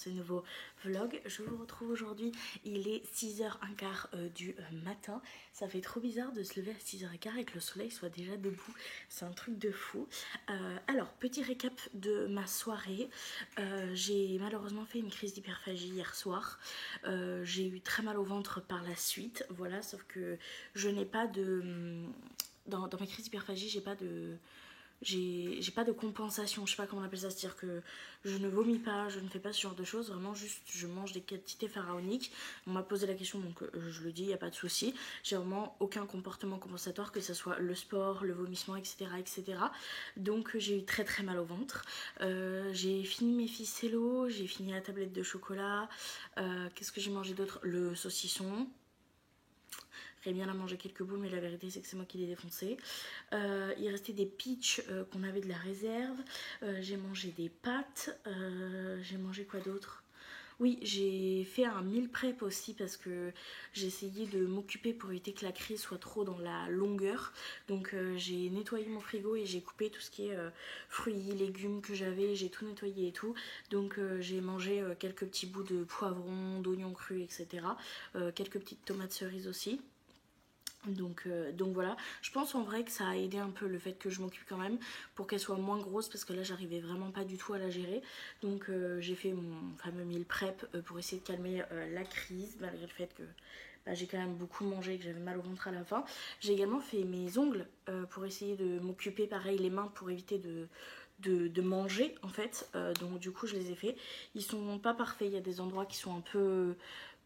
ce nouveau vlog. Je vous retrouve aujourd'hui, il est 6h15 du matin. Ça fait trop bizarre de se lever à 6h15 et que le soleil soit déjà debout. C'est un truc de fou. Alors, petit récap de ma soirée. J'ai malheureusement fait une crise d'hyperphagie hier soir. J'ai eu très mal au ventre par la suite. Voilà, sauf que je n'ai pas de... Dans mes crises d'hyperphagie, j'ai pas de compensation, je sais pas comment on appelle ça, c'est-à-dire que je ne vomis pas, je ne fais pas ce genre de choses, vraiment juste je mange des quantités pharaoniques. On m'a posé la question donc je le dis, il n'y a pas de souci. J'ai vraiment aucun comportement compensatoire, que ce soit le sport, le vomissement, etc. etc. Donc j'ai eu très très mal au ventre. J'ai fini mes ficellos, j'ai fini la tablette de chocolat. Qu'est-ce que j'ai mangé d'autre? Le saucisson. J'aurais bien à manger quelques boules, mais la vérité c'est que c'est moi qui les défoncé. Il restait des peach qu'on avait de la réserve. J'ai mangé des pâtes. J'ai mangé quoi d'autre? Oui, j'ai fait un meal prep aussi parce que j'ai essayé de m'occuper pour éviter que la crise soit trop dans la longueur. Donc j'ai nettoyé mon frigo et j'ai coupé tout ce qui est fruits, légumes que j'avais, j'ai tout nettoyé et tout. Donc j'ai mangé quelques petits bouts de poivrons, d'oignons crus, etc. Quelques petites tomates cerises aussi. Donc voilà, je pense en vrai que ça a aidé un peu le fait que je m'occupe quand même pour qu'elle soit moins grosse, parce que là j'arrivais vraiment pas du tout à la gérer. Donc j'ai fait mon fameux meal prep pour essayer de calmer la crise, malgré le fait que j'ai quand même beaucoup mangé et que j'avais mal au ventre à la fin. J'ai également fait mes ongles pour essayer de m'occuper, pareil les mains, pour éviter de manger en fait. Donc du coup je les ai fait, ils sont pas parfaits, il y a des endroits qui sont un peu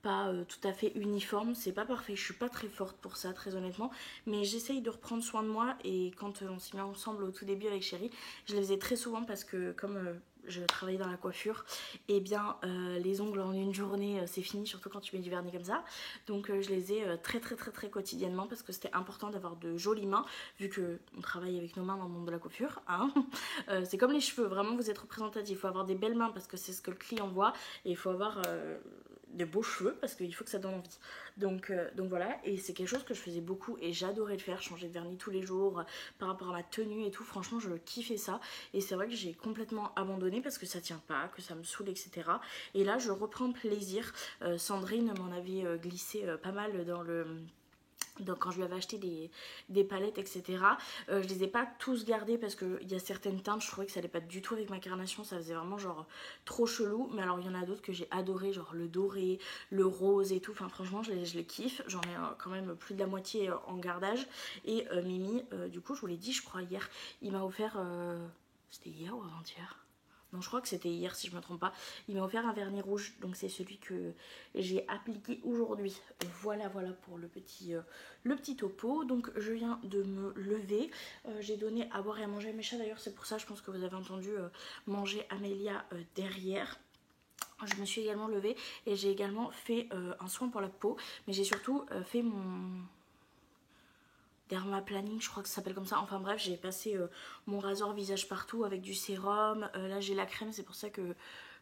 pas tout à fait uniforme, c'est pas parfait, je suis pas très forte pour ça très honnêtement, mais j'essaye de reprendre soin de moi. Et quand on s'est mis ensemble au tout début avec Chérie, je les faisais très souvent parce que comme je travaillais dans la coiffure, et bien les ongles en une journée c'est fini, surtout quand tu mets du vernis comme ça. Donc je les ai très quotidiennement parce que c'était important d'avoir de jolies mains, vu que on travaille avec nos mains dans le monde de la coiffure, hein. C'est comme les cheveux, vraiment vous êtes représentatif, il faut avoir des belles mains parce que c'est ce que le client voit, et il faut avoir de beaux cheveux parce qu'il faut que ça donne envie. Donc voilà, et c'est quelque chose que je faisais beaucoup et j'adorais le faire, changer de vernis tous les jours par rapport à ma tenue et tout. Franchement je kiffais ça, et c'est vrai que j'ai complètement abandonné parce que ça tient pas, que ça me saoule, etc. Et là je reprends plaisir. Sandrine m'en avait glissé pas mal dans le... Donc quand je lui avais acheté des palettes, etc. Je les ai pas tous gardées parce qu'il y a certaines teintes, je trouvais que ça allait pas du tout avec ma carnation, ça faisait vraiment genre trop chelou. Mais alors il y en a d'autres que j'ai adoré, genre le doré, le rose et tout. Enfin franchement je les kiffe, j'en ai quand même plus de la moitié en gardage. Et Mimi, du coup je vous l'ai dit je crois hier, il m'a offert... C'était hier ou avant-hier? Non, je crois que c'était hier si je me trompe pas. Il m'a offert un vernis rouge, donc c'est celui que j'ai appliqué aujourd'hui. Voilà pour le petit topo. Donc je viens de me lever. J'ai donné à boire et à manger à mes chats. D'ailleurs c'est pour ça je pense que vous avez entendu manger Amélia derrière. Je me suis également levée et j'ai également fait un soin pour la peau. Mais j'ai surtout fait mon... Dermaplaning, je crois que ça s'appelle comme ça. Enfin bref, j'ai passé mon rasoir visage partout avec du sérum. Là j'ai la crème, c'est pour ça que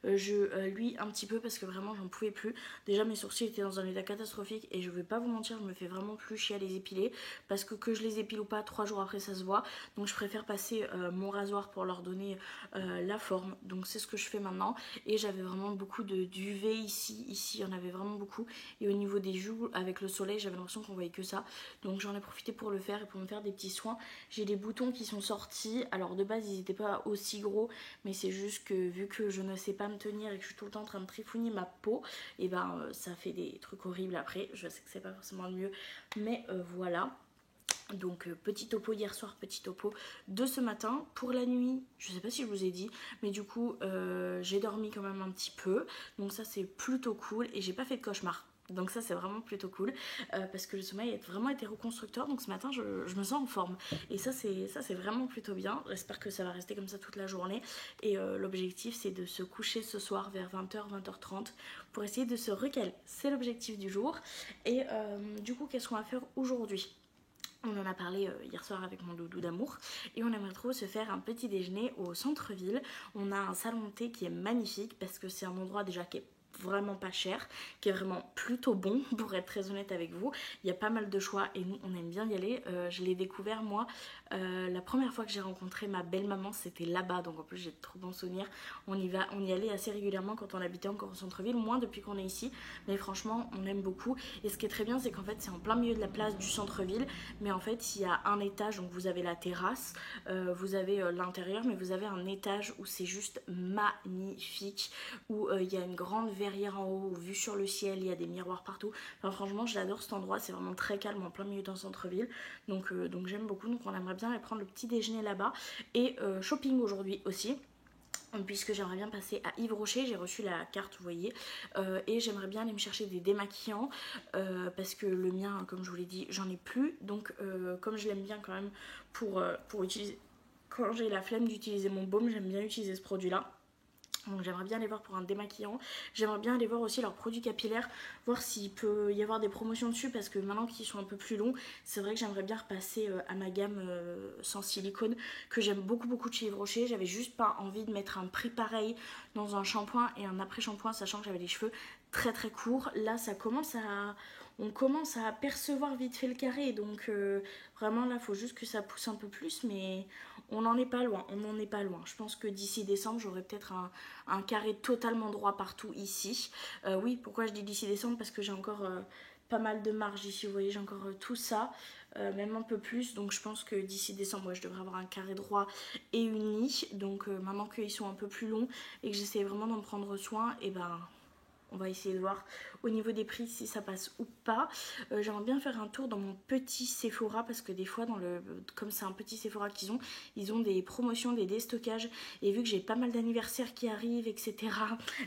je luis un petit peu parce que vraiment j'en pouvais plus. Déjà mes sourcils étaient dans un état catastrophique et je vais pas vous mentir, je me fais vraiment plus chier à les épiler parce que je les épile ou pas, 3 jours après ça se voit. Donc je préfère passer mon rasoir pour leur donner la forme. Donc c'est ce que je fais maintenant. Et j'avais vraiment beaucoup d'UV ici il y en avait vraiment beaucoup. Et au niveau des joues, avec le soleil, j'avais l'impression qu'on voyait que ça. Donc j'en ai profité pour le faire et pour me faire des petits soins. J'ai des boutons qui sont sortis. Alors de base ils n'étaient pas aussi gros, mais c'est juste que vu que je ne sais pas me tenir et que je suis tout le temps en train de trifouiller ma peau, et ben ça fait des trucs horribles après. Je sais que c'est pas forcément le mieux, mais voilà. Donc petit topo hier soir, petit topo de ce matin. Pour la nuit, je sais pas si je vous ai dit, mais du coup j'ai dormi quand même un petit peu, donc ça c'est plutôt cool. Et j'ai pas fait de cauchemar, donc ça c'est vraiment plutôt cool parce que le sommeil a vraiment été reconstructeur. Donc ce matin je me sens en forme et ça c'est vraiment plutôt bien. J'espère que ça va rester comme ça toute la journée. Et l'objectif c'est de se coucher ce soir vers 20h, 20h30 pour essayer de se recaler. C'est l'objectif du jour. Et du coup qu'est-ce qu'on va faire aujourd'hui? On en a parlé hier soir avec mon doudou d'amour et on aimerait trop se faire un petit déjeuner au centre-ville. On a un salon de thé qui est magnifique parce que c'est un endroit déjà qui est vraiment pas cher, qui est vraiment plutôt bon pour être très honnête avec vous. Il y a pas mal de choix et nous on aime bien y aller. Je l'ai découvert moi la première fois que j'ai rencontré ma belle-maman, c'était là-bas, donc en plus j'ai de trop bons souvenirs. On y allait assez régulièrement quand on habitait encore au centre-ville, moins depuis qu'on est ici, mais franchement on aime beaucoup. Et ce qui est très bien, c'est qu'en fait c'est en plein milieu de la place du centre-ville, mais en fait il y a un étage, donc vous avez la terrasse, vous avez l'intérieur, mais vous avez un étage où c'est juste magnifique, où il y a une grande verrière en haut, vue sur le ciel, il y a des miroirs partout. Enfin franchement j'adore cet endroit, c'est vraiment très calme en plein milieu d'un centre-ville, donc j'aime beaucoup. Donc on aimerait bien aller prendre le petit déjeuner là-bas et shopping aujourd'hui aussi, puisque j'aimerais bien passer à Yves Rocher. J'ai reçu la carte, vous voyez, et j'aimerais bien aller me chercher des démaquillants parce que le mien, comme je vous l'ai dit, j'en ai plus. Donc comme je l'aime bien quand même pour utiliser, quand j'ai la flemme d'utiliser mon baume, j'aime bien utiliser ce produit là. Donc j'aimerais bien aller voir pour un démaquillant. J'aimerais bien aller voir aussi leurs produits capillaires, voir s'il peut y avoir des promotions dessus, parce que maintenant qu'ils sont un peu plus longs, c'est vrai que j'aimerais bien repasser à ma gamme sans silicone, que j'aime beaucoup de chez Yves Rocher. J'avais juste pas envie de mettre un prix pareil dans un shampoing et un après shampoing, sachant que j'avais les cheveux très courts. Là on commence à percevoir vite fait le carré, donc vraiment là faut juste que ça pousse un peu plus, mais on n'en est pas loin, Je pense que d'ici décembre j'aurai peut-être un carré totalement droit partout ici. Oui, pourquoi je dis d'ici décembre? Parce que j'ai encore pas mal de marge ici, vous voyez, j'ai encore tout ça, même un peu plus, donc je pense que d'ici décembre, ouais, je devrais avoir un carré droit et uni. Donc maintenant qu'ils sont un peu plus longs et que j'essaie vraiment d'en prendre soin, et ben on va essayer de voir au niveau des prix si ça passe ou pas. J'aimerais bien faire un tour dans mon petit Sephora, parce que des fois comme c'est un petit Sephora ils ont des promotions, des déstockages, et vu que j'ai pas mal d'anniversaires qui arrivent, etc.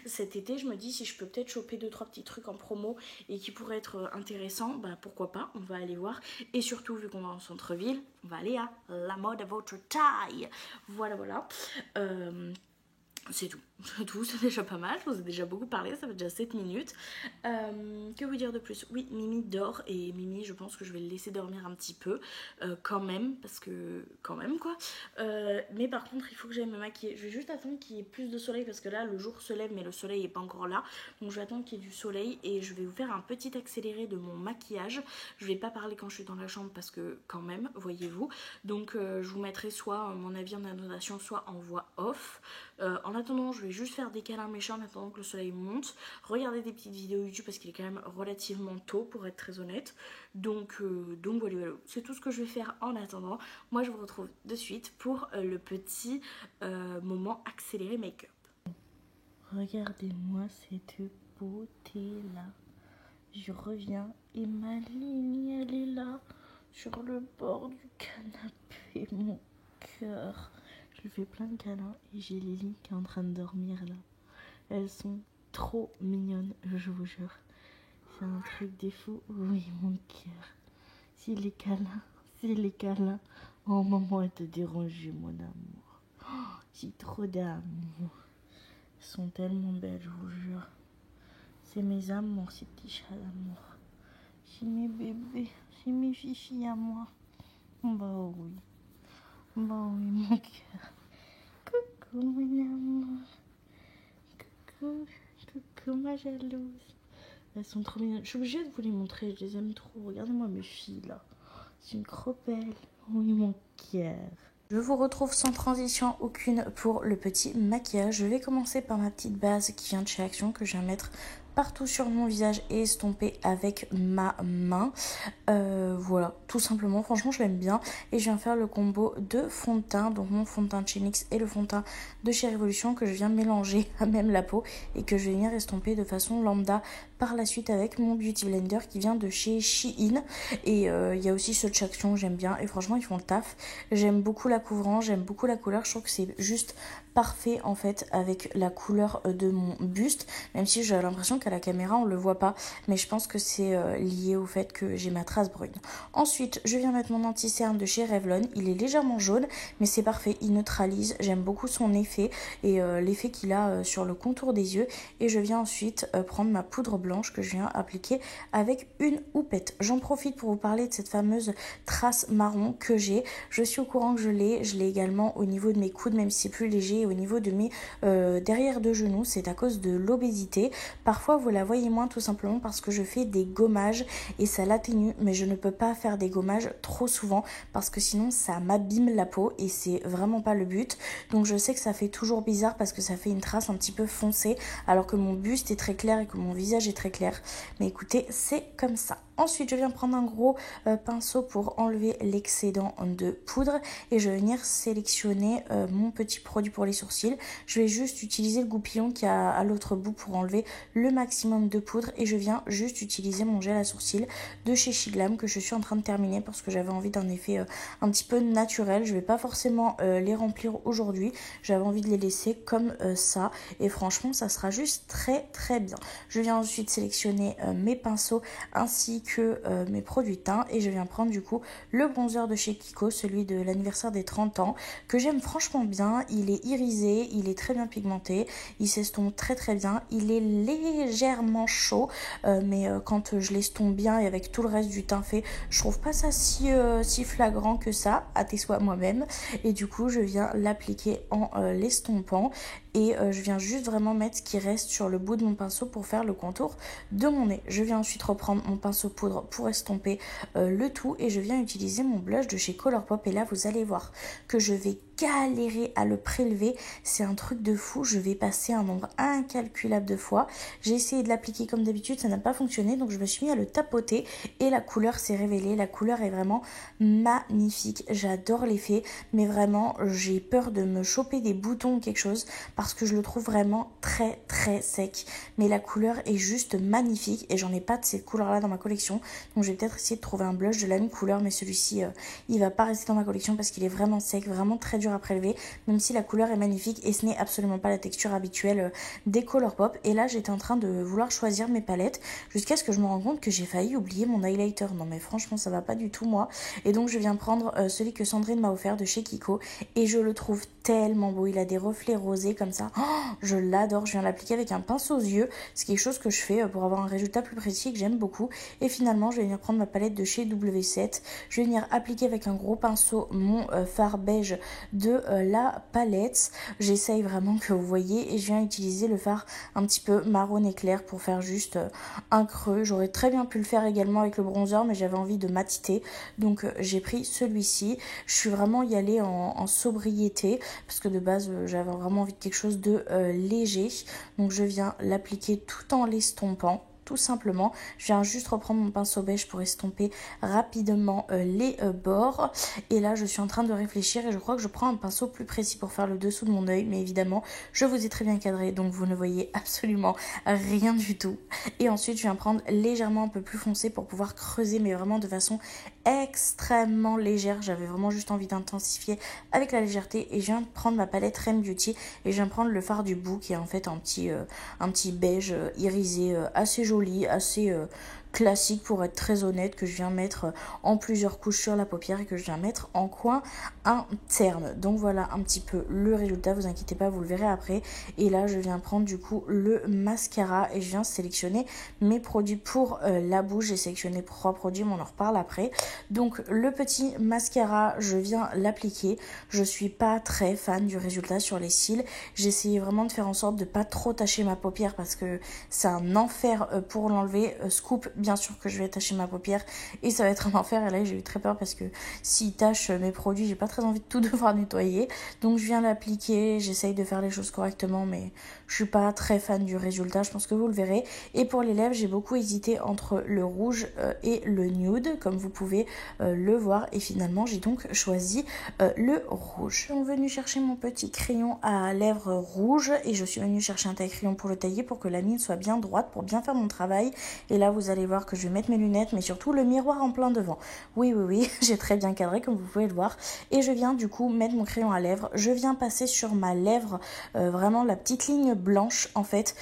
cet été, je me dis si je peux peut-être choper 2-3 petits trucs en promo et qui pourraient être intéressants, bah pourquoi pas, on va aller voir. Et surtout vu qu'on va en centre-ville, on va aller à la mode à votre taille. Voilà. C'est tout, c'est déjà pas mal, je vous ai déjà beaucoup parlé, ça fait déjà 7 minutes. Que vous dire de plus? Oui, Mimi dort, et Mimi, je pense que je vais le laisser dormir un petit peu, quand même, parce que, quand même quoi. Mais par contre, il faut que j'aille me maquiller. Je vais juste attendre qu'il y ait plus de soleil, parce que là, le jour se lève, mais le soleil n'est pas encore là. Donc je vais attendre qu'il y ait du soleil, et je vais vous faire un petit accéléré de mon maquillage. Je vais pas parler quand je suis dans la chambre, parce que, quand même, voyez-vous. Donc je vous mettrai soit mon avis en annotation, soit en voix off. En attendant, je vais juste faire des câlins méchants en attendant que le soleil monte. Regardez des petites vidéos YouTube parce qu'il est quand même relativement tôt, pour être très honnête. Donc voilà. C'est tout ce que je vais faire en attendant. Moi, je vous retrouve de suite pour le petit moment accéléré make-up. Regardez-moi cette beauté-là. Je reviens et ma ligne, elle est là, sur le bord du canapé, mon cœur. Je lui fais plein de câlins et j'ai Lily qui est en train de dormir là. Elles sont trop mignonnes, je vous jure. C'est un truc de fou. Oui, mon cœur. Si les câlins. Oh, maman, elle te dérange, mon amour. Oh, j'ai trop d'amour. Elles sont tellement belles, je vous jure. C'est mes amours, ces petits chats d'amour. C'est mes bébés, c'est mes fifis à moi. Bah oui, mon cœur. Coucou mon amour. Coucou ma jalouse. Elles sont trop mignonnes. Je suis obligée de vous les montrer, je les aime trop. Regardez-moi mes filles là. C'est une trop belle. Oui mon cœur. Je vous retrouve sans transition aucune pour le petit maquillage. Je vais commencer par ma petite base qui vient de chez Action, que je viens mettre partout sur mon visage et estomper avec ma main. Voilà, tout simplement, franchement je l'aime bien. Et je viens faire le combo de fond de teint, donc mon fond de teint de chez NYX et le fond de teint de chez Révolution, que je viens mélanger à même la peau et que je vais venir estomper de façon lambda par la suite avec mon Beauty Blender qui vient de chez Shein. Et il y a aussi ceux de chez Action, j'aime bien, et franchement ils font le taf. J'aime beaucoup la couvrance, j'aime beaucoup la couleur, je trouve que c'est juste parfait en fait avec la couleur de mon buste, même si j'ai l'impression qu'elle la caméra on le voit pas, mais je pense que c'est lié au fait que j'ai ma trace brune. Ensuite je viens mettre mon anti-cerne de chez Revlon, il est légèrement jaune mais c'est parfait, il neutralise, j'aime beaucoup son effet et l'effet qu'il a sur le contour des yeux. Et je viens ensuite prendre ma poudre blanche que je viens appliquer avec une houppette. J'en profite pour vous parler de cette fameuse trace marron que j'ai. Je suis au courant que je l'ai également au niveau de mes coudes, même si c'est plus léger, et au niveau de mes derrière de genoux. C'est à cause de l'obésité. Parfois vous la voyez moins tout simplement parce que je fais des gommages et ça l'atténue, mais je ne peux pas faire des gommages trop souvent parce que sinon ça m'abîme la peau et c'est vraiment pas le but. Donc je sais que ça fait toujours bizarre parce que ça fait une trace un petit peu foncée alors que mon buste est très clair et que mon visage est très clair. Mais écoutez, c'est comme ça. Ensuite, je viens prendre un gros pinceau pour enlever l'excédent de poudre et je vais venir sélectionner mon petit produit pour les sourcils. Je vais juste utiliser le goupillon qui a à l'autre bout pour enlever le maximum de poudre et je viens juste utiliser mon gel à sourcils de chez Shiglam que je suis en train de terminer parce que j'avais envie d'un effet un petit peu naturel. Je vais pas forcément les remplir aujourd'hui, j'avais envie de les laisser comme ça et franchement ça sera juste très très bien. Je viens ensuite sélectionner mes pinceaux ainsi que mes produits teints et je viens prendre du coup le bronzer de chez Kiko, celui de l'anniversaire des 30 ans que j'aime franchement bien. Il est irisé, il est très bien pigmenté, il s'estompe très très bien, il est légèrement chaud mais quand je l'estompe bien et avec tout le reste du teint fait, je trouve pas ça si flagrant que ça, à tes soins moi-même. Et du coup je viens l'appliquer en l'estompant et je viens juste vraiment mettre ce qui reste sur le bout de mon pinceau pour faire le contour de mon nez. Je viens ensuite reprendre mon pinceau poudre pour estomper le tout et je viens utiliser mon blush de chez Colourpop et là vous allez voir que je vais galérer à le prélever, c'est un truc de fou, je vais passer un nombre incalculable de fois. J'ai essayé de l'appliquer comme d'habitude, ça n'a pas fonctionné donc je me suis mis à le tapoter et la couleur s'est révélée. La couleur est vraiment magnifique, j'adore l'effet mais vraiment j'ai peur de me choper des boutons ou quelque chose parce que je le trouve vraiment très très sec, mais la couleur est juste magnifique et j'en ai pas de cette couleur là dans ma collection donc je vais peut-être essayer de trouver un blush de la même couleur, mais celui-ci il va pas rester dans ma collection parce qu'il est vraiment sec, vraiment très dur à prélever, même si la couleur est magnifique et ce n'est absolument pas la texture habituelle des Colourpop. Et là j'étais en train de vouloir choisir mes palettes jusqu'à ce que je me rende compte que j'ai failli oublier mon highlighter. Non mais franchement ça va pas du tout moi, et donc je viens prendre celui que Sandrine m'a offert de chez Kiko et je le trouve tellement beau, il a des reflets rosés comme ça, oh, je l'adore. Je viens l'appliquer avec un pinceau aux yeux, c'est quelque chose que je fais pour avoir un résultat plus précis et que j'aime beaucoup. Et finalement je vais venir prendre ma palette de chez W7, je vais venir appliquer avec un gros pinceau mon fard beige de la palette. J'essaye vraiment que vous voyez et je viens utiliser le fard un petit peu marron éclair pour faire juste un creux. J'aurais très bien pu le faire également avec le bronzer mais j'avais envie de matiter donc j'ai pris celui-ci. Je suis vraiment y allée en sobriété parce que de base j'avais vraiment envie de quelque chose de léger, donc je viens l'appliquer tout en l'estompant. Tout simplement, je viens juste reprendre mon pinceau beige pour estomper rapidement les bords. Et là, je suis en train de réfléchir et je crois que je prends un pinceau plus précis pour faire le dessous de mon œil. Mais évidemment, je vous ai très bien cadré, donc vous ne voyez absolument rien du tout. Et ensuite, je viens prendre légèrement un peu plus foncé pour pouvoir creuser, mais vraiment de façon extrêmement légère. J'avais vraiment juste envie d'intensifier avec la légèreté. Et je viens prendre ma palette Ren Beauty et je viens prendre le fard du bout qui est en fait un petit beige irisé assez joli, assez classique pour être très honnête, que je viens mettre en plusieurs couches sur la paupière et que je viens mettre en coin interne. Donc voilà un petit peu le résultat, vous inquiétez pas, vous le verrez après. Et là je viens prendre du coup le mascara et je viens sélectionner mes produits pour la bouche. J'ai sélectionné 3 produits mais on en reparle après. Donc le petit mascara, je viens l'appliquer. Je suis pas très fan du résultat sur les cils, j'ai essayé vraiment de faire en sorte de pas trop tacher ma paupière parce que c'est un enfer pour l'enlever. Scoop, bien sûr que je vais tacher ma paupière et ça va être un enfer. Et là j'ai eu très peur parce que s'il tâche mes produits, j'ai pas très envie de tout devoir nettoyer, donc je viens l'appliquer. J'essaye de faire les choses correctement mais je suis pas très fan du résultat, je pense que vous le verrez. Et pour les lèvres, j'ai beaucoup hésité entre le rouge et le nude comme vous pouvez le voir, et finalement j'ai donc choisi le rouge. Je suis venue chercher mon petit crayon à lèvres rouge et je suis venue chercher un taille-crayon pour le tailler pour que la ligne soit bien droite, pour bien faire mon travail. Et là vous allez voir voir que je vais mettre mes lunettes, mais surtout le miroir en plein devant. Oui, oui, oui, j'ai très bien cadré comme vous pouvez le voir. Et je viens du coup mettre mon crayon à lèvres. Je viens passer sur ma lèvre vraiment la petite ligne blanche en fait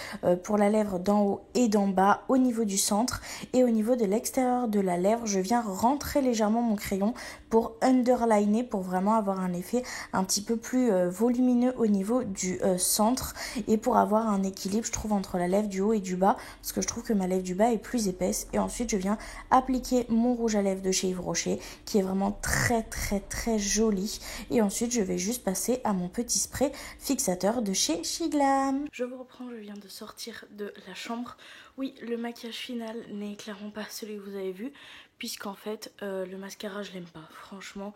pour la lèvre d'en haut et d'en bas au niveau du centre. Et au niveau de l'extérieur de la lèvre, je viens rentrer légèrement mon crayon pour underliner, pour vraiment avoir un effet un petit peu plus volumineux au niveau du centre et pour avoir un équilibre je trouve entre la lèvre du haut et du bas parce que je trouve que ma lèvre du bas est plus épaisse. Et ensuite je viens appliquer mon rouge à lèvres de chez Yves Rocher qui est vraiment très très très joli et ensuite je vais juste passer à mon petit spray fixateur de chez Shiglam. Je vous reprends, je viens de sortir de la chambre. Oui, le maquillage final n'est clairement pas celui que vous avez vu puisqu'en fait le mascara je l'aime pas, franchement.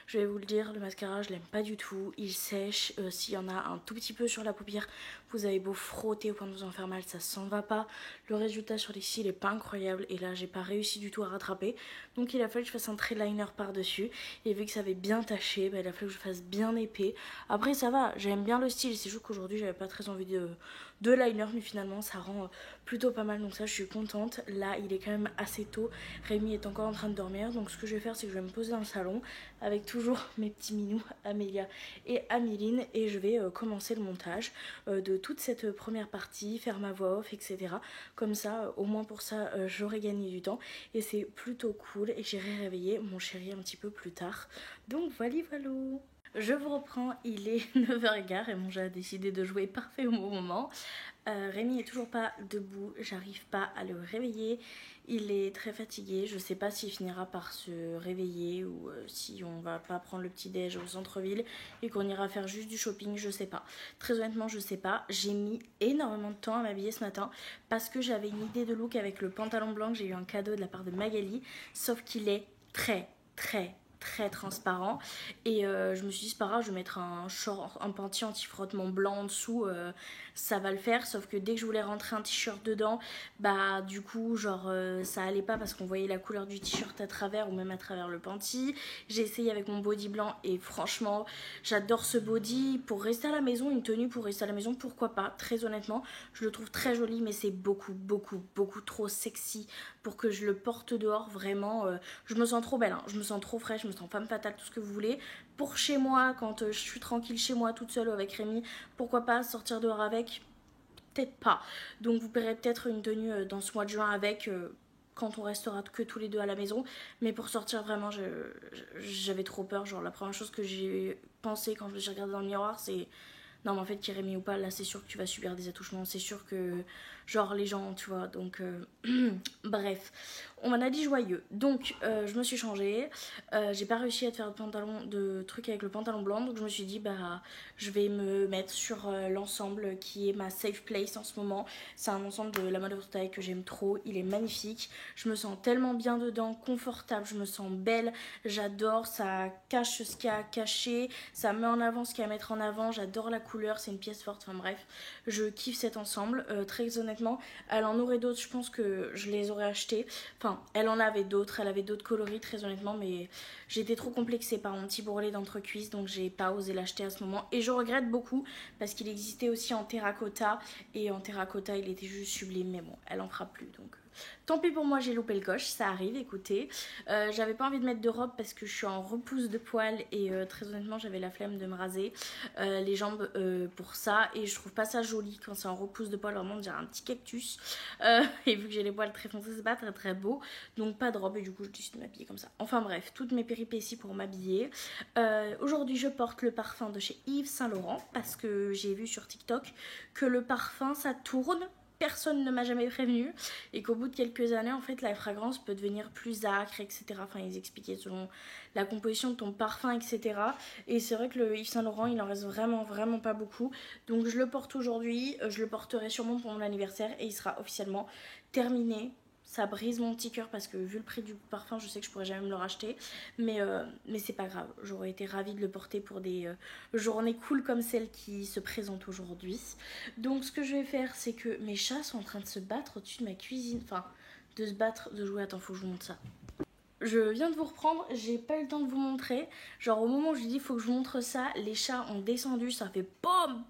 Je vais vous le dire, le mascara, je l'aime pas du tout. Il sèche. S'il y en a un tout petit peu sur la paupière, vous avez beau frotter au point de vous en faire mal, ça s'en va pas. Le résultat sur les cils est pas incroyable. Et là, j'ai pas réussi du tout à rattraper. Donc, il a fallu que je fasse un trait liner par-dessus. Et vu que ça avait bien taché, bah, il a fallu que je fasse bien épais. Après, ça va. J'aime bien le style. C'est juste qu'aujourd'hui, j'avais pas très envie de liner. Mais finalement, ça rend plutôt pas mal. Donc, ça, je suis contente. Là, il est quand même assez tôt. Rémi est encore en train de dormir. Donc, ce que je vais faire, c'est que je vais me poser dans le salon avec toujours mes petits minous Amélia et Améline et je vais commencer le montage de toute cette première partie, faire ma voix off, etc. Comme ça, au moins pour ça, j'aurai gagné du temps et c'est plutôt cool et j'irai réveiller mon chéri un petit peu plus tard. Donc voilà, voilà. Je vous reprends, il est 9h15 et mon chat a décidé de jouer parfait au bon moment. Rémi est toujours pas debout, j'arrive pas à le réveiller. Il est très fatigué, je sais pas s'il finira par se réveiller ou si on va pas prendre le petit déj au centre-ville et qu'on ira faire juste du shopping, je sais pas. Très honnêtement, je sais pas. J'ai mis énormément de temps à m'habiller ce matin parce que j'avais une idée de look avec le pantalon blanc que j'ai eu un cadeau de la part de Magali, sauf qu'il est très transparent et je me suis dit c'est pas grave, je vais mettre un panty anti-frottement blanc en dessous, ça va le faire. Sauf que dès que je voulais rentrer un t-shirt dedans, bah du coup genre ça allait pas parce qu'on voyait la couleur du t-shirt à travers ou même à travers le panty. J'ai essayé avec mon body blanc et franchement j'adore ce body pour rester à la maison, une tenue pour rester à la maison, pourquoi pas. Très honnêtement je le trouve très joli mais c'est beaucoup trop sexy pour que je le porte dehors. Vraiment je me sens trop belle hein. Je me sens trop fraîche, je me sens femme fatale, tout ce que vous voulez. Pour chez moi, quand je suis tranquille chez moi toute seule avec Rémi, pourquoi pas sortir dehors avec, peut-être pas. Donc vous paierez peut-être une tenue dans ce mois de juin avec quand on restera que tous les deux à la maison. Mais pour sortir vraiment j'avais trop peur. Genre la première chose que j'ai pensé quand je me suis regardée dans le miroir c'est non mais en fait qu'il y ait Rémi ou pas, là c'est sûr que tu vas subir des attouchements, c'est sûr que genre les gens tu vois. Donc bref, on m'en a dit joyeux. Donc je me suis changée, j'ai pas réussi à te faire de trucs avec le pantalon blanc. Donc je me suis dit bah je vais me mettre sur l'ensemble qui est ma safe place en ce moment. C'est un ensemble de la mode of taille que j'aime trop, il est magnifique. Je me sens tellement bien dedans, confortable, je me sens belle, j'adore, ça cache ce qu'il y a à cacher, ça met en avant ce qu'il y a à mettre en avant, j'adore la couleur, c'est une pièce forte, enfin bref, je kiffe cet ensemble. Très honnêtement, elle en aurait d'autres, je pense que je les aurais achetés. Enfin, elle en avait d'autres, elle avait d'autres coloris très honnêtement, mais j'étais trop complexée par mon petit bourrelet d'entrecuisse, donc j'ai pas osé l'acheter à ce moment. Et je regrette beaucoup parce qu'il existait aussi en terracotta, et en terracotta il était juste sublime, mais bon, elle en fera plus, donc tant pis pour moi, j'ai loupé le coche, ça arrive, écoutez. J'avais pas envie de mettre de robe parce que je suis en repousse de poils et très honnêtement j'avais la flemme de me raser les jambes pour ça. Et je trouve pas ça joli quand c'est en repousse de poils, vraiment on dirait un petit cactus. Et vu que j'ai les poils très foncés, c'est pas très beau. Donc pas de robe et du coup je décide de m'habiller comme ça. Enfin bref, toutes mes péripéties pour m'habiller. Aujourd'hui je porte le parfum de chez Yves Saint Laurent parce que j'ai vu sur TikTok que le parfum ça tourne. Personne ne m'a jamais prévenu et qu'au bout de quelques années en fait la fragrance peut devenir plus âcre, etc. Enfin ils expliquaient selon la composition de ton parfum, etc. Et c'est vrai que le Yves Saint Laurent il en reste vraiment pas beaucoup. Donc je le porte aujourd'hui, je le porterai sûrement pour mon anniversaire et il sera officiellement terminé. Ça brise mon petit cœur parce que vu le prix du parfum je sais que je pourrais jamais me le racheter, mais c'est pas grave, j'aurais été ravie de le porter pour des journées cool comme celle qui se présente aujourd'hui. Donc ce que je vais faire c'est que mes chats sont en train de se battre au-dessus de ma cuisine, enfin de se battre, de jouer, attends faut que je vous montre ça. Je viens de vous reprendre, j'ai pas eu le temps de vous montrer. Genre au moment où je dis faut que je vous montre ça, les chats ont descendu, ça fait pom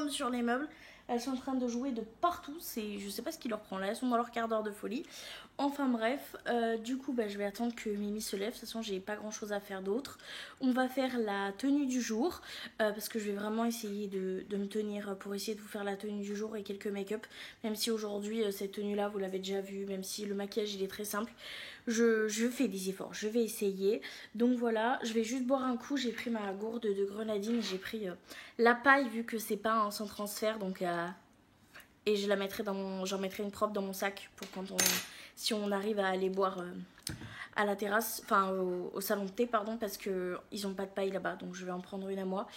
sur les meubles. Elles sont en train de jouer de partout, je sais pas ce qui leur prend là, elles sont dans leur quart d'heure de folie. Enfin bref, du coup je vais attendre que Mimi se lève. De toute façon j'ai pas grand chose à faire d'autre. On va faire la tenue du jour parce que je vais vraiment essayer de me tenir pour essayer de vous faire la tenue du jour et quelques make-up. Même si aujourd'hui cette tenue là vous l'avez déjà vue, même si le maquillage il est très simple. Je fais des efforts, je vais essayer. Donc voilà, je vais juste boire un coup. J'ai pris ma gourde de grenadine, j'ai pris la paille vu que c'est pas un sans transfert. Donc et je la mettrai j'en mettrai une propre dans mon sac pour quand si on arrive à aller boire à la terrasse, enfin au salon de thé pardon, parce que ils ont pas de paille là-bas, donc je vais en prendre une à moi.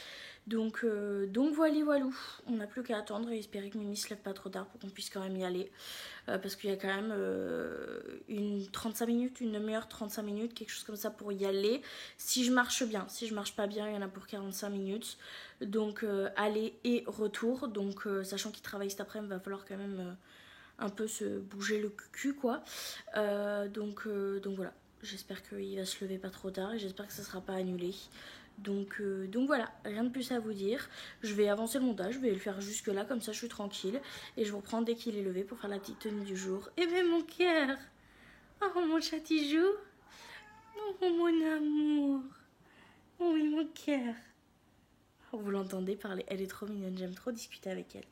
Donc voilà, on n'a plus qu'à attendre et espérer que Mimi se lève pas trop tard pour qu'on puisse quand même y aller. Parce qu'il y a quand même une 35 minutes, une demi-heure, 35 minutes, quelque chose comme ça pour y aller. Si je marche bien, si je marche pas bien, il y en a pour 45 minutes. Donc aller et retour. Donc sachant qu'il travaille cet après-midi, il va falloir quand même un peu se bouger le cul quoi. Donc voilà, j'espère qu'il va se lever pas trop tard et j'espère que ça sera pas annulé. Donc voilà, rien de plus à vous dire. Je vais avancer le montage, je vais le faire jusque là, comme ça je suis tranquille. Et je vous reprends dès qu'il est levé pour faire la petite tenue du jour. Et ben mon cœur. Oh mon chat il joue. Oh mon amour. Oh oui mon cœur. Oh, vous l'entendez parler, elle est trop mignonne, j'aime trop discuter avec elle.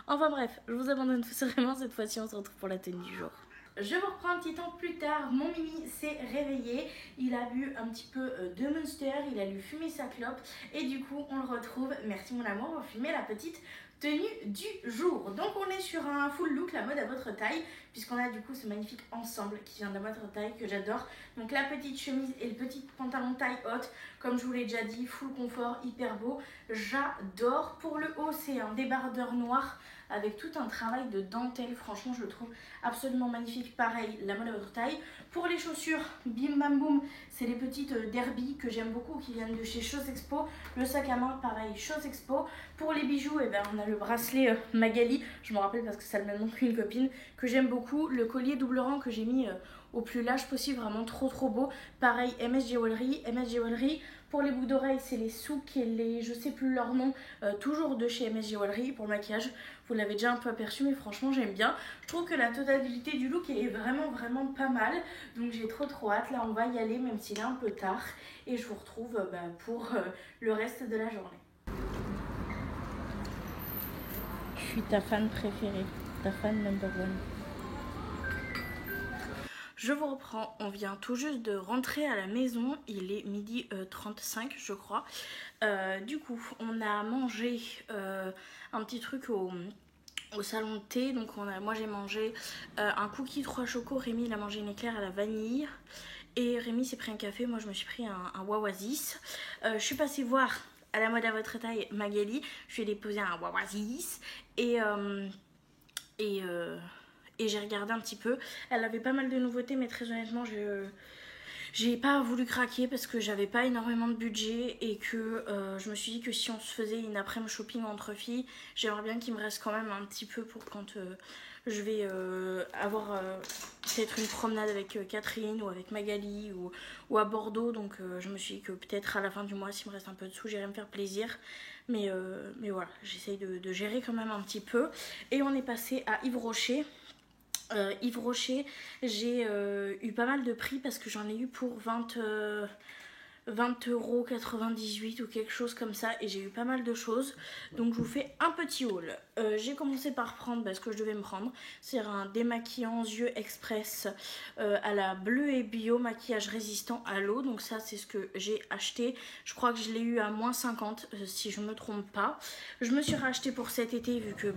Enfin bref, je vous abandonne tout sereinement, cette fois-ci on se retrouve pour la tenue du jour. Je vous reprends un petit temps plus tard, mon Mimi s'est réveillé, il a bu un petit peu de Monster, il a lu fumer sa clope et du coup on le retrouve, merci mon amour, pour fumer la petite tenue du jour. Donc on est sur un full look, la mode à votre taille, puisqu'on a du coup ce magnifique ensemble qui vient de votre taille que j'adore. Donc la petite chemise et le petit pantalon taille haute, comme je vous l'ai déjà dit, full confort, hyper beau, j'adore. Pour le haut c'est un débardeur noir avec tout un travail de dentelle, franchement je le trouve absolument magnifique, pareil, la mode à votre taille. Pour les chaussures, bim bam boum, c'est les petites derby que j'aime beaucoup qui viennent de chez Chose Expo. Le sac à main, pareil, Chose Expo. Pour les bijoux, eh ben, on a le bracelet Magali, je me rappelle parce que ça le m'a montré une copine, que j'aime beaucoup. Le collier double rang que j'ai mis au plus large possible, vraiment trop beau. Pareil, MS Jewelry. Pour les boucles d'oreilles, c'est les Souk et les, je sais plus leur nom, toujours de chez MS Jewelry. Pour le maquillage, vous l'avez déjà un peu aperçu, mais franchement j'aime bien. Je trouve que la totalité du look est vraiment pas mal. Donc j'ai trop hâte, là on va y aller même s'il est un peu tard. Et je vous retrouve pour le reste de la journée. Je suis ta fan préférée, ta fan number one. Je vous reprends, on vient tout juste de rentrer à la maison, il est 12h35 je crois. Du coup, on a mangé un petit truc au salon de thé. Donc moi j'ai mangé un cookie 3 chocos, Rémi il a mangé une éclair à la vanille. Et Rémi s'est pris un café, moi je me suis pris un Wawasis. Je suis passée voir à la mode à votre taille Magali, je lui ai déposé un Wawasis et j'ai regardé un petit peu. Elle avait pas mal de nouveautés, mais très honnêtement, j'ai pas voulu craquer parce que j'avais pas énormément de budget et que je me suis dit que si on se faisait une après-midi shopping entre filles, j'aimerais bien qu'il me reste quand même un petit peu pour quand je vais avoir peut-être une promenade avec Catherine ou avec Magali ou à Bordeaux. Donc je me suis dit que peut-être à la fin du mois, s'il me reste un peu de sous, j'irai me faire plaisir. Mais voilà, j'essaye de gérer quand même un petit peu. Et on est passé à Yves Rocher. Yves Rocher, j'ai eu pas mal de prix parce que j'en ai eu pour 20,98€ ou quelque chose comme ça et j'ai eu pas mal de choses. Donc je vous fais un petit haul. J'ai commencé par prendre ce que je devais me prendre. C'est un démaquillant yeux express à la bleu et bio, maquillage résistant à l'eau. Donc ça c'est ce que j'ai acheté. Je crois que je l'ai eu à moins 50 si je me trompe pas. Je me suis racheté pour cet été vu que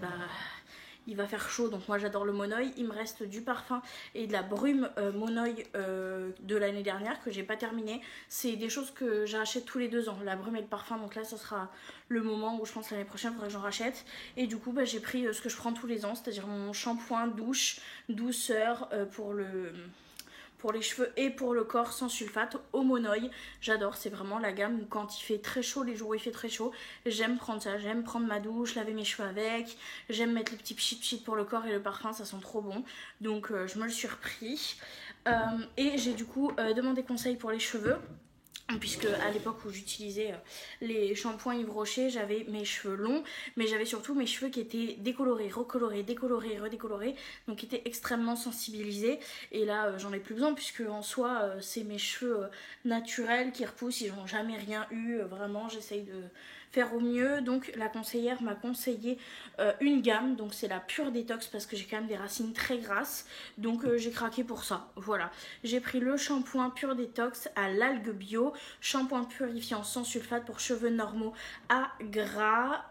il va faire chaud, donc moi j'adore le Monoeil. Il me reste du parfum et de la brume Monoeil de l'année dernière que j'ai pas terminé. C'est des choses que j'achète tous les 2 ans, la brume et le parfum. Donc là, ça sera le moment où je pense l'année prochaine, il faudrait que j'en rachète. Et du coup, j'ai pris ce que je prends tous les ans, c'est-à-dire mon shampoing douche, douceur pour les cheveux et pour le corps sans sulfate au Monoeil. J'adore, c'est vraiment la gamme où quand il fait très chaud, les jours où il fait très chaud, j'aime prendre ça, j'aime prendre ma douche, laver mes cheveux avec, j'aime mettre les petits pchit pour le corps et le parfum, ça sent trop bon. Donc je me le suis repris. Et j'ai du coup demandé conseil pour les cheveux. puisque à l'époque où j'utilisais les shampoings Yves Rocher, j'avais mes cheveux longs, mais j'avais surtout mes cheveux qui étaient décolorés, recolorés, décolorés, redécolorés, donc qui étaient extrêmement sensibilisés. Et là, j'en ai plus besoin, puisque en soi, c'est mes cheveux naturels qui repoussent, ils n'ont jamais rien eu. Vraiment, j'essaye de faire au mieux. Donc la conseillère m'a conseillé une gamme, donc c'est la Pure Détox, parce que j'ai quand même des racines très grasses, donc j'ai craqué pour ça. Voilà, j'ai pris le shampoing Pure Détox à l'algue bio, shampoing purifiant sans sulfate pour cheveux normaux à gras.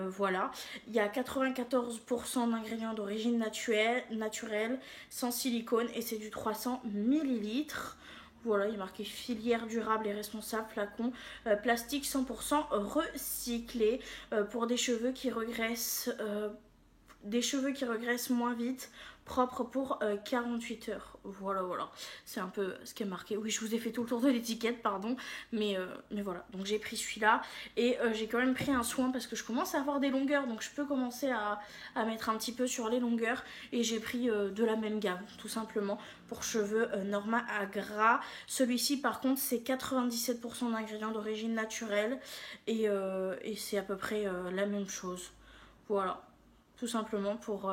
Voilà, il y a 94% d'ingrédients d'origine naturelle, sans silicone, et c'est du 300 ml. Voilà, il est marqué filière durable et responsable, flacon, plastique 100% recyclé, pour des cheveux qui regressent moins vite, propre pour 48 heures. Voilà, c'est un peu ce qui est marqué. Oui, je vous ai fait tout le tour de l'étiquette, pardon, mais voilà. Donc j'ai pris celui-là, et j'ai quand même pris un soin parce que je commence à avoir des longueurs, donc je peux commencer à mettre un petit peu sur les longueurs, et j'ai pris de la même gamme, tout simplement, pour cheveux normaux à gras. Celui-ci, par contre, c'est 97% d'ingrédients d'origine naturelle, et c'est à peu près la même chose. Voilà, tout simplement pour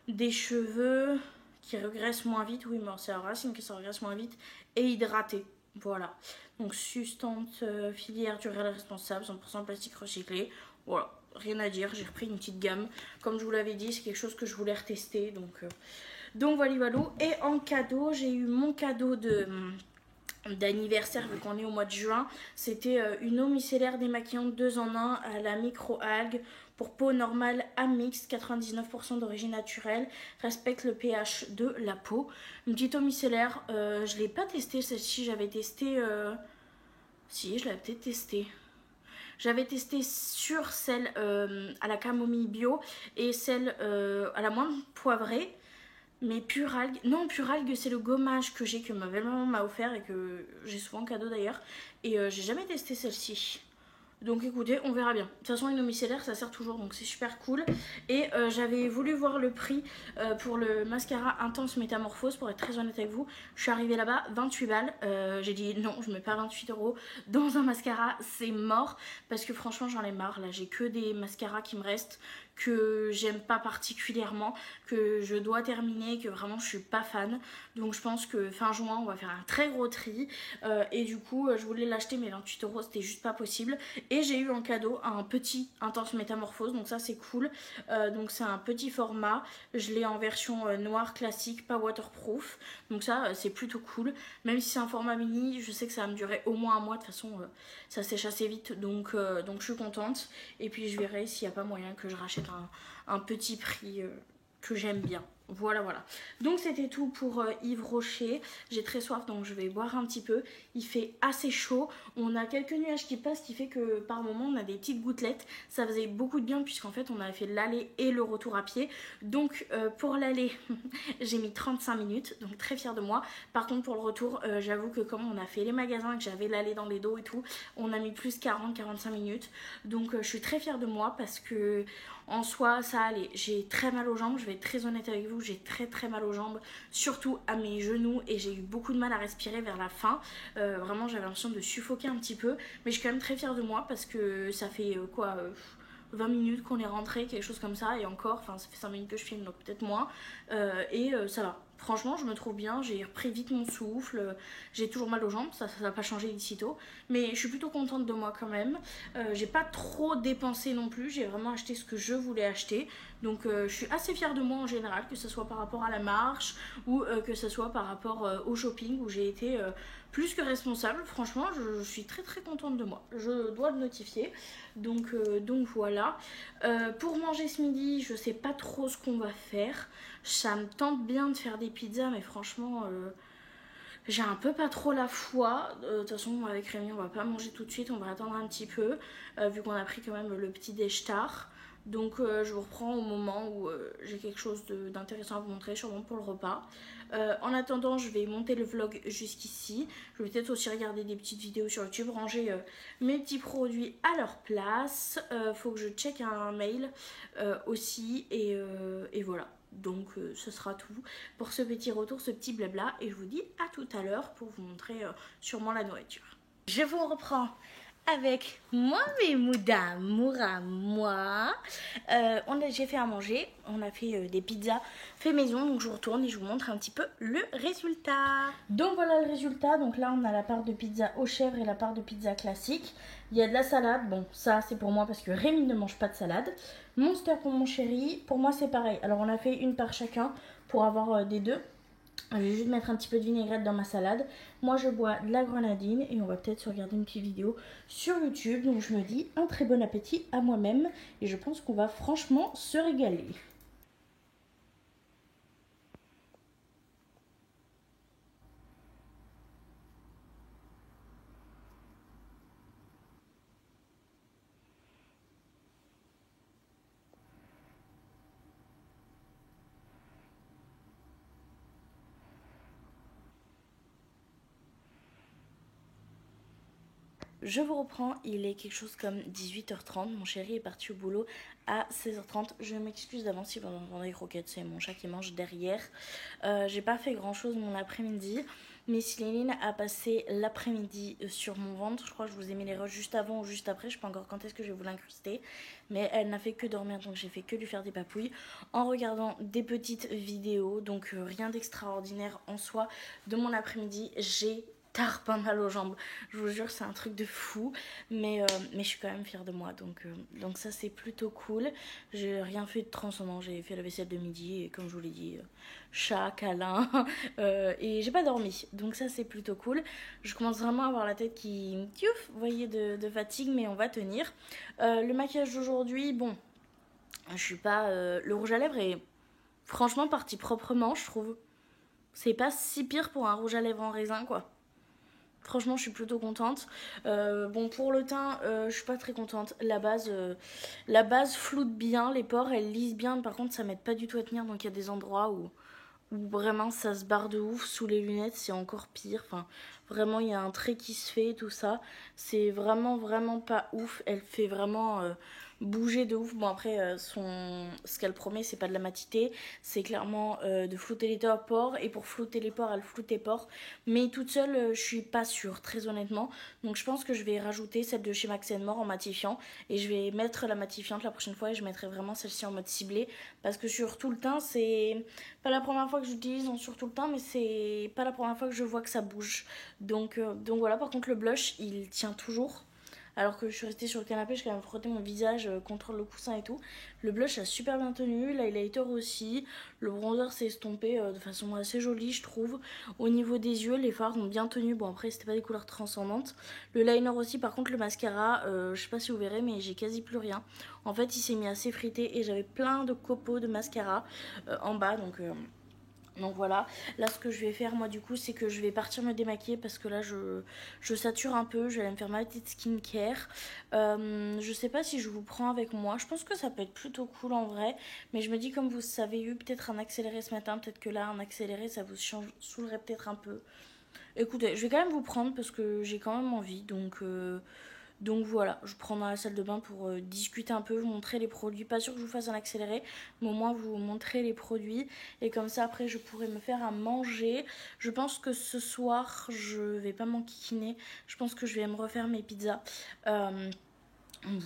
des cheveux qui regressent moins vite. Oui, mais c'est la racine que ça regresse moins vite, et hydraté. Voilà, donc substance filière durable responsable, 100% plastique recyclé. Voilà, rien à dire, j'ai repris une petite gamme. Comme je vous l'avais dit, c'est quelque chose que je voulais retester, donc voilà. Et en cadeau, j'ai eu mon cadeau d'anniversaire, vu qu'on est au mois de juin. C'était une eau micellaire démaquillante 2 en 1 à la micro-algue pour peau normale à mixte, 99% d'origine naturelle, respecte le pH de la peau. Une petite eau micellaire, je ne l'ai pas testée celle-ci, j'avais testé... Si, je l'avais peut-être testée. J'avais testé sur celle à la camomille bio et celle à la menthe poivrée. Mais pure algue, non, pure algue, c'est le gommage que ma belle-maman m'a offert et que j'ai souvent en cadeau d'ailleurs. Et j'ai jamais testé celle-ci. Donc écoutez, on verra bien. De toute façon, une eau micellaire, ça sert toujours, donc c'est super cool. Et j'avais voulu voir le prix pour le mascara Intense Métamorphose, pour être très honnête avec vous. Je suis arrivée là-bas, 28 balles. J'ai dit non, je mets pas 28 € dans un mascara, c'est mort. Parce que franchement, j'en ai marre. Là, j'ai que des mascaras qui me restent, que j'aime pas particulièrement, que je dois terminer, que vraiment je suis pas fan. Donc je pense que fin juin, on va faire un très gros tri. Et du coup, je voulais l'acheter, mais 28 € c'était juste pas possible. Et j'ai eu en cadeau un petit Intense Métamorphose, donc ça c'est cool. Donc c'est un petit format, je l'ai en version noire classique, pas waterproof. Donc ça c'est plutôt cool. Même si c'est un format mini, je sais que ça va me durer au moins un mois. De toute façon, ça sèche assez vite, donc je suis contente. Et puis je verrai s'il n'y a pas moyen que je rachète un petit prix que j'aime bien. Voilà. Donc c'était tout pour Yves Rocher. J'ai très soif, donc je vais boire un petit peu. Il fait assez chaud. On a quelques nuages qui passent, ce qui fait que par moment on a des petites gouttelettes. Ça faisait beaucoup de bien, puisqu'en fait on avait fait l'aller et le retour à pied. Donc pour l'aller, j'ai mis 35 minutes, donc très fière de moi. Par contre pour le retour, j'avoue que comme on a fait les magasins, que j'avais l'aller dans les dos et tout, on a mis plus 40-45 minutes. Donc je suis très fière de moi, parce que en soi ça allait. J'ai très mal aux jambes, je vais être très honnête avec vous, j'ai très mal aux jambes, surtout à mes genoux, et j'ai eu beaucoup de mal à respirer vers la fin. Vraiment j'avais l'impression de suffoquer un petit peu, mais je suis quand même très fière de moi, parce que ça fait 20 minutes qu'on est rentré, quelque chose comme ça, et encore, enfin ça fait 5 minutes que je filme, donc peut-être moins, et ça va. Franchement, je me trouve bien, j'ai repris vite mon souffle, j'ai toujours mal aux jambes, ça n'a pas changé d'ici tôt, mais je suis plutôt contente de moi quand même. J'ai pas trop dépensé non plus, j'ai vraiment acheté ce que je voulais acheter, donc je suis assez fière de moi en général, que ce soit par rapport à la marche, ou que ce soit par rapport au shopping, où j'ai été plus que responsable. Franchement, je suis très contente de moi, je dois le notifier. Donc voilà. Pour manger ce midi, je sais pas trop ce qu'on va faire. Ça me tente bien de faire des pizzas, mais franchement j'ai un peu pas trop la foi. De toute façon, avec Rémi, on va pas manger tout de suite, on va attendre un petit peu, vu qu'on a pris quand même le petit déj tard. Donc je vous reprends au moment où j'ai quelque chose d'intéressant à vous montrer, sûrement pour le repas. En attendant, je vais monter le vlog jusqu'ici. Je vais peut-être aussi regarder des petites vidéos sur YouTube, ranger mes petits produits à leur place. Faut que je check un mail aussi, et voilà. Donc ce sera tout pour ce petit retour, ce petit blabla, et je vous dis à tout à l'heure pour vous montrer sûrement la nourriture. Je vous reprends avec moi, mes moudas, moura, moi. J'ai fait à manger, on a fait des pizzas fait maison, donc je retourne et je vous montre un petit peu le résultat. Donc voilà le résultat, donc là on a la part de pizza aux chèvres et la part de pizza classique. Il y a de la salade, bon ça c'est pour moi parce que Rémi ne mange pas de salade. Monster pour mon chéri, pour moi c'est pareil. Alors on a fait une par chacun pour avoir des deux. Je vais juste mettre un petit peu de vinaigrette dans ma salade. Moi je bois de la grenadine et on va peut-être se regarder une petite vidéo sur YouTube. Donc je me dis un très bon appétit à moi-même et je pense qu'on va franchement se régaler. Je vous reprends, il est quelque chose comme 18h30, mon chéri est parti au boulot à 16h30. Je m'excuse d'avance si vous entendez les croquettes, c'est mon chat qui mange derrière. J'ai pas fait grand chose mon après-midi, mais Céline a passé l'après-midi sur mon ventre. Je crois que je vous ai mis les rushs juste avant ou juste après, je sais pas encore quand est-ce que je vais vous l'incruster. Mais elle n'a fait que dormir, donc j'ai fait que lui faire des papouilles en regardant des petites vidéos. Donc rien d'extraordinaire en soi de mon après-midi. J'ai pas mal aux jambes, je vous jure c'est un truc de fou, mais je suis quand même fière de moi, donc ça c'est plutôt cool. J'ai rien fait de transcendant, j'ai fait la vaisselle de midi et comme je vous l'ai dit, chat, câlin, et j'ai pas dormi, donc ça c'est plutôt cool. Je commence vraiment à avoir la tête qui vous voyez, de fatigue, mais on va tenir. Le maquillage d'aujourd'hui, bon, je suis pas, le rouge à lèvres est franchement parti proprement, je trouve. C'est pas si pire pour un rouge à lèvres en raisin quoi. Franchement, je suis plutôt contente. Bon, pour le teint, je suis pas très contente. La base floute bien, les pores, elles lissent bien. Par contre, ça m'aide pas du tout à tenir. Donc, il y a des endroits où vraiment ça se barre de ouf. Sous les lunettes, c'est encore pire. Enfin, vraiment, il y a un trait qui se fait, tout ça. C'est vraiment, vraiment pas ouf. Elle fait vraiment bouger de ouf. Bon, après, ce qu'elle promet, c'est pas de la matité. C'est clairement de flouter les pores. Et pour flouter les pores, elle floute les pores. Mais toute seule, je suis pas sûre, très honnêtement. Donc, je pense que je vais rajouter celle de chez Max More en matifiant. Et je vais mettre la matifiante la prochaine fois. Et je mettrai vraiment celle-ci en mode ciblé. Parce que sur tout le teint, c'est pas la première fois que j'utilise sur tout le teint. Mais c'est pas la première fois que je vois que ça bouge. Donc voilà, par contre, le blush, il tient toujours. Alors que je suis restée sur le canapé, j'ai quand même frotté mon visage contre le coussin et tout. Le blush a super bien tenu, l'highlighter aussi. Le bronzer s'est estompé de façon assez jolie, je trouve. Au niveau des yeux, les fards ont bien tenu. Bon, après, c'était pas des couleurs transcendantes. Le liner aussi, par contre, le mascara, je sais pas si vous verrez, mais j'ai quasi plus rien. En fait, il s'est mis à s'effriter et j'avais plein de copeaux de mascara en bas, donc voilà, là ce que je vais faire moi du coup c'est que je vais partir me démaquiller parce que là je sature un peu, je vais aller me faire ma petite skincare. Je sais pas si je vous prends avec moi, je pense que ça peut être plutôt cool en vrai, mais je me dis comme vous avez eu peut-être un accéléré ce matin, peut-être que là un accéléré ça vous saoulerait peut-être un peu. Écoutez, je vais quand même vous prendre parce que j'ai quand même envie, donc voilà, je prends dans la salle de bain pour discuter un peu, vous montrer les produits. Pas sûr que je vous fasse un accéléré, mais au moins vous montrer les produits. Et comme ça, après, je pourrai me faire à manger. Je pense que ce soir, je vais pas m'enquiquiner. Je pense que je vais me refaire mes pizzas.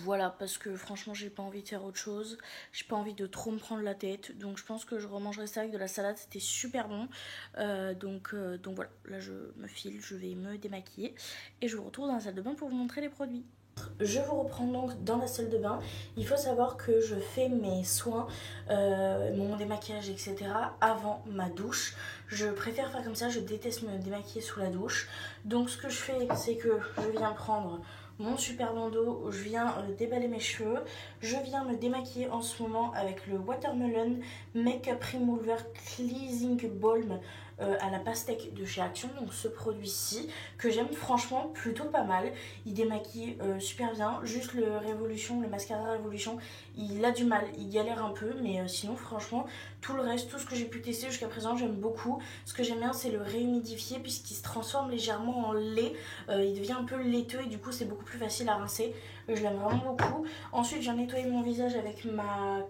Voilà, parce que franchement, j'ai pas envie de faire autre chose. J'ai pas envie de trop me prendre la tête. Donc, je pense que je remangerai ça avec de la salade. C'était super bon. Donc voilà, là, je me file, je vais me démaquiller. Et je vous retrouve dans la salle de bain pour vous montrer les produits. Je vous reprends donc dans la salle de bain. Il faut savoir que je fais mes soins, mon démaquillage, etc. avant ma douche. Je préfère faire comme ça, je déteste me démaquiller sous la douche. Donc ce que je fais, c'est que je viens prendre mon super bandeau, je viens déballer mes cheveux, je viens me démaquiller en ce moment avec le Watermelon Makeup Remover Cleansing Balm à la pastèque de chez Action, donc ce produit-ci que j'aime franchement plutôt pas mal. Il démaquille super bien, juste le mascara Révolution, il a du mal, il galère un peu, mais sinon franchement tout le reste, tout ce que j'ai pu tester jusqu'à présent, j'aime beaucoup. Ce que j'aime bien, c'est le réhumidifier puisqu'il se transforme légèrement en lait, il devient un peu laiteux et du coup c'est beaucoup plus facile à rincer. Je l'aime vraiment beaucoup. Ensuite, j'ai nettoyé mon visage avec ma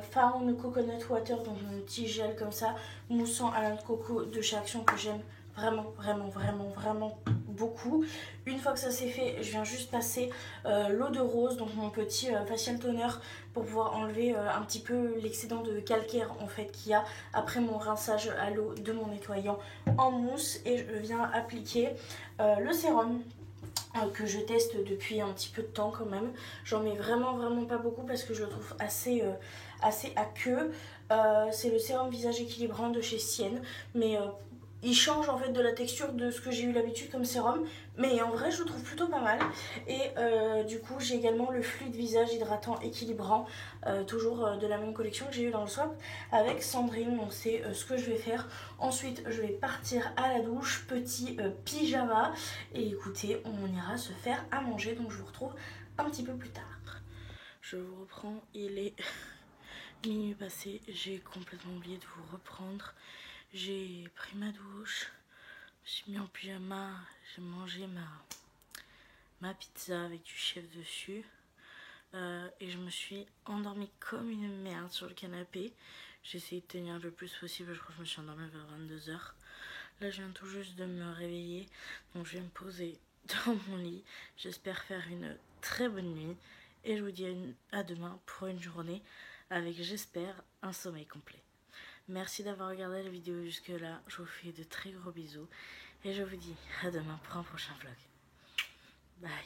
Fawn Coconut Water, donc un petit gel comme ça, moussant à la noix de coco de chez Action que j'aime vraiment, vraiment, vraiment, vraiment beaucoup. Une fois que ça c'est fait, je viens juste passer l'eau de rose, donc mon petit facial toner, pour pouvoir enlever un petit peu l'excédent de calcaire en fait qu'il y a après mon rinçage à l'eau de mon nettoyant en mousse. Et je viens appliquer le sérum que je teste depuis un petit peu de temps quand même. J'en mets vraiment pas beaucoup parce que je le trouve assez aqueux. C'est le sérum visage équilibrant de chez Sienne, mais il change en fait de la texture de ce que j'ai eu l'habitude comme sérum, mais en vrai je le trouve plutôt pas mal. Et du coup j'ai également le fluide visage hydratant équilibrant, toujours de la même collection que j'ai eu dans le swap avec Sandrine. Donc c'est ce que je vais faire. Ensuite je vais partir à la douche, petit pyjama, et écoutez, on ira se faire à manger, donc je vous retrouve un petit peu plus tard. Je vous reprends, il est minuit passé, j'ai complètement oublié de vous reprendre. J'ai pris ma douche, je me suis mis en pyjama, j'ai mangé ma pizza avec du chef dessus et je me suis endormie comme une merde sur le canapé. J'ai essayé de tenir le plus possible, je crois que je me suis endormie vers 22 h. Là je viens tout juste de me réveiller, donc je vais me poser dans mon lit. J'espère faire une très bonne nuit et je vous dis à demain pour une journée avec, j'espère, un sommeil complet. Merci d'avoir regardé la vidéo jusque là, je vous fais de très gros bisous et je vous dis à demain pour un prochain vlog. Bye.